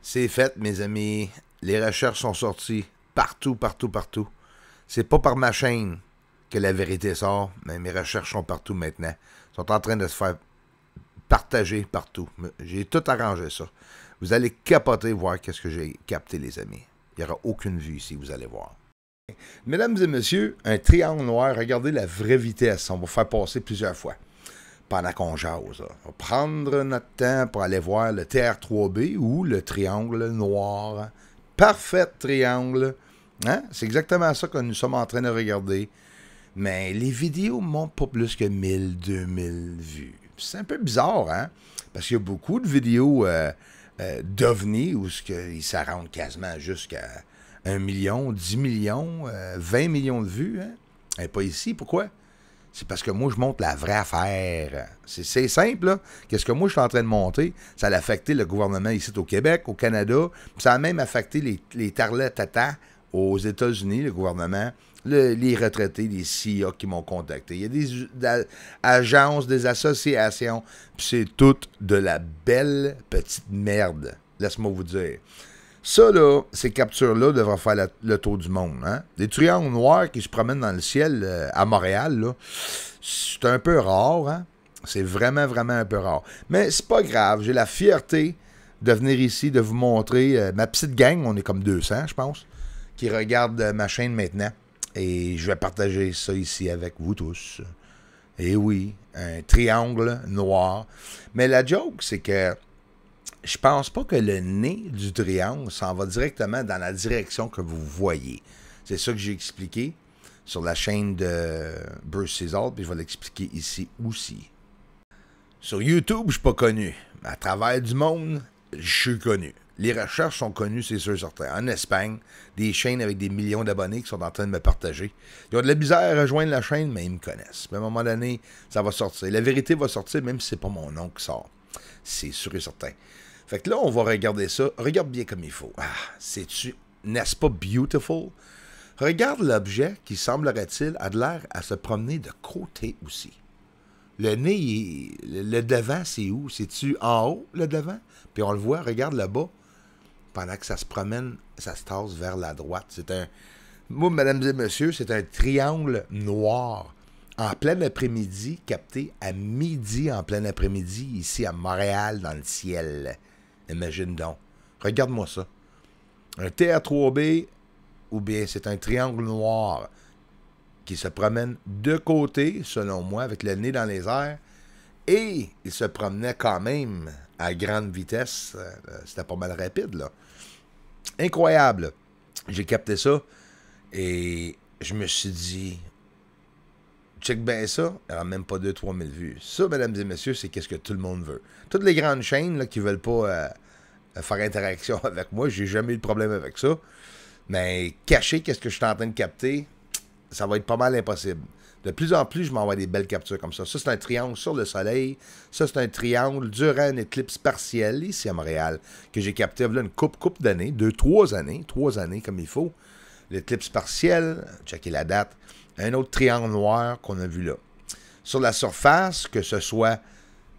C'est fait, mes amis. Les recherches sont sorties partout, partout, partout. C'est pas par ma chaîne que la vérité sort, mais mes recherches sont partout maintenant. Ils sont en train de se faire partager partout. J'ai tout arrangé ça. Vous allez capoter voir qu'est-ce que j'ai capté, les amis. Il n'y aura aucune vue ici, vous allez voir. Mesdames et messieurs, un triangle noir, regardez la vraie vitesse. On va faire passer plusieurs fois pendant qu'on jase. Là. On va prendre notre temps pour aller voir le TR3B ou le triangle noir. Parfait triangle. Hein? C'est exactement ça que nous sommes en train de regarder. Mais les vidéos montent pas plus que 1000, 2000 vues. C'est un peu bizarre, hein? Parce qu'il y a beaucoup de vidéos d'OVNI où ils s'arrondent quasiment jusqu'à 1 million, 10 millions, 20 millions de vues. Hein? Et pas ici. Pourquoi? C'est parce que moi, je montre la vraie affaire. C'est simple, là. Qu'est-ce que moi, je suis en train de monter? Ça a affecté le gouvernement ici au Québec, au Canada. Puis ça a même affecté les tarlets tata aux États-Unis, le gouvernement, les retraités, les CIA qui m'ont contacté. Il y a des agences, des associations. Puis c'est toute de la belle petite merde. Laisse-moi vous dire. Ça, là, ces captures-là devraient faire le tour du monde. Hein? Des triangles noirs qui se promènent dans le ciel à Montréal, là, c'est un peu rare. Hein? C'est vraiment, vraiment un peu rare. Mais c'est pas grave. J'ai la fierté de venir ici, de vous montrer ma petite gang. On est comme 200, je pense, qui regarde ma chaîne maintenant. Et je vais partager ça ici avec vous tous. Et oui, un triangle noir. Mais la joke, c'est que je pense pas que le nez du triangle s'en va directement dans la direction que vous voyez. C'est ça que j'ai expliqué sur la chaîne de Bruce Seasall, puis je vais l'expliquer ici aussi. Sur YouTube, je suis pas connu. À travers du monde, je suis connu. Les recherches sont connues, c'est sûr certain. En Espagne, des chaînes avec des millions d'abonnés qui sont en train de me partager. Ils ont de la misère à rejoindre la chaîne, mais ils me connaissent. Mais à un moment donné, ça va sortir. La vérité va sortir, même si c'est pas mon nom qui sort. C'est sûr et certain. Fait que là, on va regarder ça. Regarde bien comme il faut. Ah, c'est-tu, n'est-ce pas beautiful? Regarde l'objet qui, semblerait-il, a de l'air à se promener de côté aussi. Le nez, le devant, c'est où? C'est-tu en haut, le devant? Puis on le voit, regarde là-bas. Pendant que ça se promène, ça se tasse vers la droite. C'est un... Moi, mesdames et messieurs, c'est un triangle noir. En plein après-midi, capté à midi en plein après-midi, ici à Montréal, dans le ciel. Imagine donc. Regarde-moi ça. Un TR3B, ou bien c'est un triangle noir qui se promène de côté, selon moi, avec le nez dans les airs. Et il se promenait quand même à grande vitesse. C'était pas mal rapide, là. Incroyable. J'ai capté ça et je me suis dit, check bien ça, il n'y aura même pas 2-3 000 vues. Ça, mesdames et messieurs, c'est qu'est-ce que tout le monde veut. Toutes les grandes chaînes là, qui ne veulent pas faire interaction avec moi, j'ai jamais eu de problème avec ça. Mais cacher qu'est-ce que je suis en train de capter, ça va être pas mal impossible. De plus en plus, je m'envoie des belles captures comme ça. Ça, c'est un triangle sur le soleil. Ça, c'est un triangle durant une éclipse partielle ici à Montréal que j'ai capté là, une couple d'années, 3 années comme il faut. L'éclipse partielle, checkez la date. Un autre triangle noir qu'on a vu là. Sur la surface, que ce soit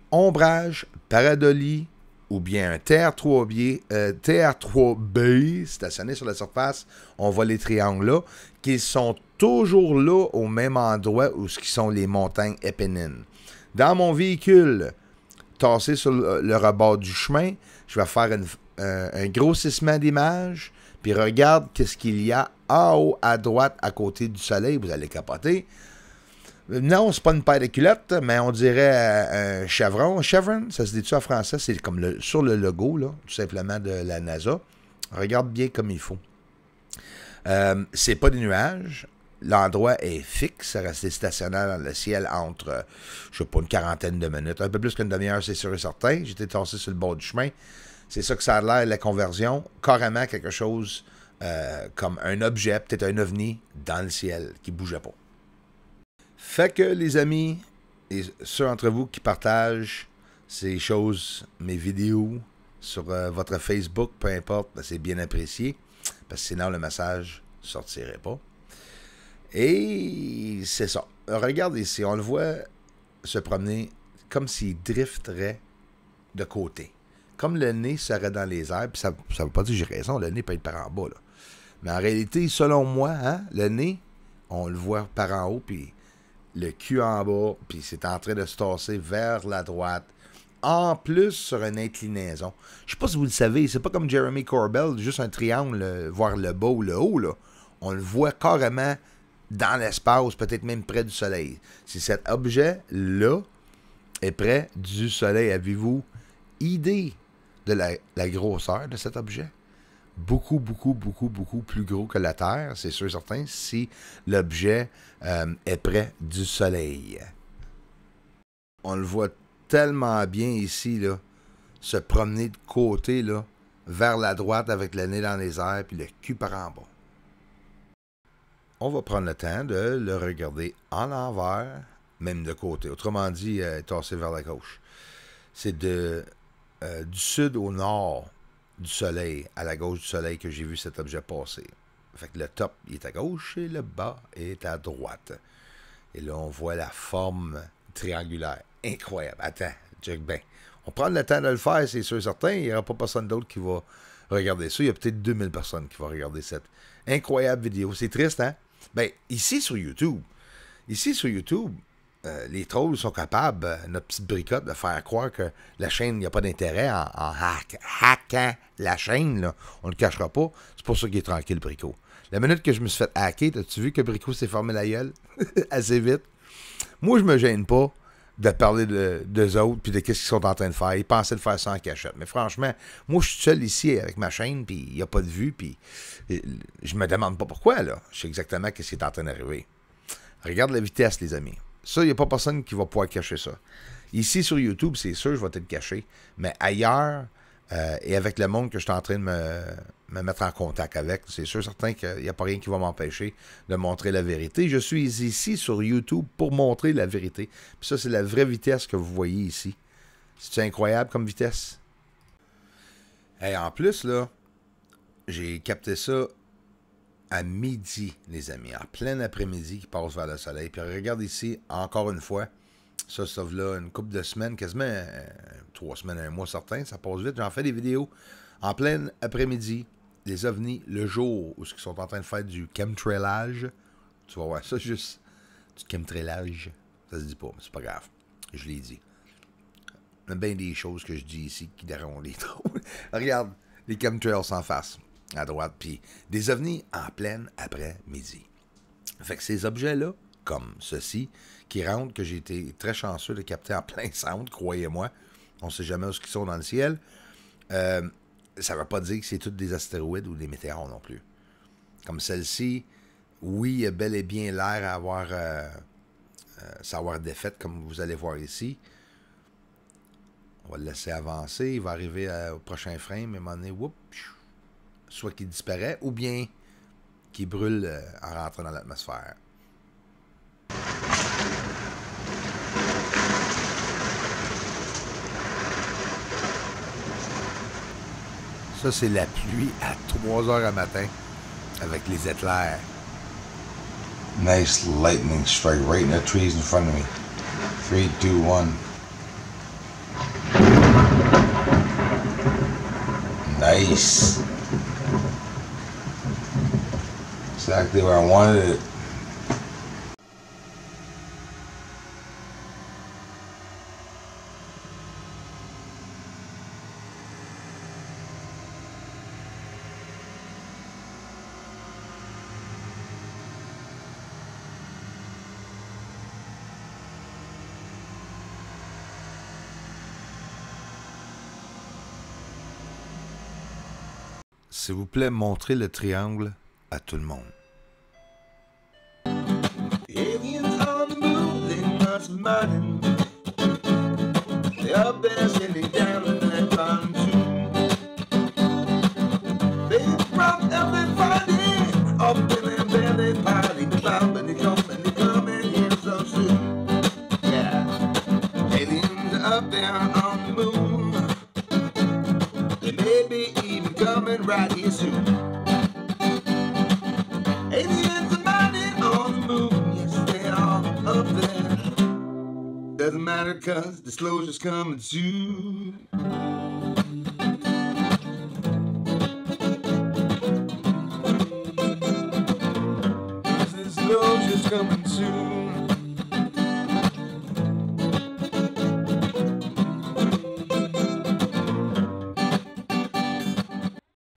ombrage, paradolie ou bien un TR3B, stationné sur la surface, on voit les triangles là, qui sont toujours là au même endroit où sont les montagnes Épinines. Dans mon véhicule, tassé sur le rebord du chemin, je vais faire un grossissement d'image, puis regarde qu'est-ce qu'il y a en haut à droite à côté du soleil, vous allez capoter. Non, c'est pas une paire de culottes, mais on dirait un chevron. Chevron, ça se dit-tu en français? C'est comme sur le logo, là, tout simplement, de la NASA. Regarde bien comme il faut. C'est pas des nuages. L'endroit est fixe, resté stationnaire dans le ciel entre, je sais pas, une quarantaine de minutes. Un peu plus qu'une demi-heure, c'est sûr et certain. J'étais tassé sur le bord du chemin. C'est ça que ça a l'air, la conversion. Carrément quelque chose comme un objet, peut-être un ovni, dans le ciel, qui bougeait pas. Fait que, les amis, et ceux d'entre vous qui partagent ces choses, mes vidéos, sur votre Facebook, peu importe, ben c'est bien apprécié, parce que sinon le message ne sortirait pas. Et c'est ça. Regarde ici, on le voit se promener comme s'il drifterait de côté. comme le nez serait dans les airs, puis ça ne veut pas dire que j'ai raison, le nez peut être par en bas, là. Mais en réalité, selon moi, hein, le nez, on le voit par en haut, puis le cul en bas, puis c'est en train de se tasser vers la droite. En plus, sur une inclinaison. Je sais pas si vous le savez, c'est pas comme Jeremy Corbell, juste un triangle, voir le bas ou le haut, là. On le voit carrément dans l'espace, peut-être même près du soleil. Si cet objet-là est près du soleil, avez-vous idée de la grosseur de cet objet? Beaucoup, beaucoup, beaucoup, beaucoup plus gros que la Terre, c'est sûr et certain, si l'objet est près du soleil. On le voit tellement bien ici, là, se promener de côté, là, vers la droite avec le nez dans les airs puis le cul par en bas. On va prendre le temps de le regarder en l'envers, même de côté. Autrement dit, tassé vers la gauche. C'est du sud au nord du soleil, à la gauche du soleil, que j'ai vu cet objet passer. Fait que le top, il est à gauche et le bas est à droite. Et là, on voit la forme triangulaire. Incroyable. Attends, check bien. On prend le temps de le faire, c'est sûr et certain. Il n'y aura pas personne d'autre qui va regarder ça. Il y a peut-être 2000 personnes qui vont regarder cette incroyable vidéo. C'est triste, hein? Ben, ici sur YouTube, les trolls sont capables, notre petite bricotte, de faire croire que la chaîne, il n'y a pas d'intérêt en hackant la chaîne, là. On ne le cachera pas. C'est pour ça qu'il est tranquille, Brico. La minute que je me suis fait hacker, as-tu vu que Brico s'est fermé la gueule assez vite? Moi, je me gêne pas de parler d'eux autres puis de qu'est-ce qu'ils sont en train de faire. Ils pensaient de faire ça en cachette. Mais franchement, moi, je suis seul ici avec ma chaîne, puis il n'y a pas de vue, puis je me demande pas pourquoi, là. Je sais exactement ce qui est en train d'arriver. Regarde la vitesse, les amis. Ça, il n'y a pas personne qui va pouvoir cacher ça. Ici, sur YouTube, c'est sûr, je vais être caché. Mais ailleurs, et avec le monde que je suis en train de me mettre en contact avec, c'est sûr, certain qu'il n'y a pas rien qui va m'empêcher de montrer la vérité. Je suis ici sur YouTube pour montrer la vérité. Puis ça, c'est la vraie vitesse que vous voyez ici. C'est incroyable comme vitesse. Et en plus, là, j'ai capté ça à midi, les amis, en plein après-midi qui passe vers le soleil. Puis regarde ici, encore une fois, ça là, une couple de semaines, quasiment 3 semaines, un mois certain, ça passe vite. J'en fais des vidéos en plein après-midi, des ovnis, le jour où ils sont en train de faire du chemtrailage. Tu vas voir ça, juste du chemtrailage. Ça se dit pas, mais c'est pas grave. Je l'ai dit. Il y a bien des choses que je dis ici qui dérangent les trolls. Regarde, les chemtrails s'en face, à droite, puis des ovnis en pleine après-midi. Fait que ces objets-là, comme ceci, qui rentrent, que j'ai été très chanceux de capter en plein centre, croyez-moi, on ne sait jamais où ils sont dans le ciel, ça ne veut pas dire que c'est tous des astéroïdes ou des météores non plus. Comme celle-ci, oui, il y a bel et bien l'air à avoir défaite, comme vous allez voir ici. On va le laisser avancer, il va arriver au prochain frame, et à un moment donné, whoop, soit qu'il disparaît, ou bien qu'il brûle en rentrant dans l'atmosphère. Ça, c'est la pluie à 3 heures à matin avec les éclairs. Nice lightning strike right in the trees in front of me. 3, 2, 1. Nice. Exactly where I wanted it. S'il vous plaît, montrez le triangle à tout le monde. Aliens on the moon, they must be mining. They're up there sitting down in that pontoon. They brought everybody up in their belly party. They coming here so soon. Yeah, aliens are up there on the moon. They may be even coming right here soon. Aliens are mining on the moon. Yes, they are up there. Doesn't matter cause disclosure's coming soon. coming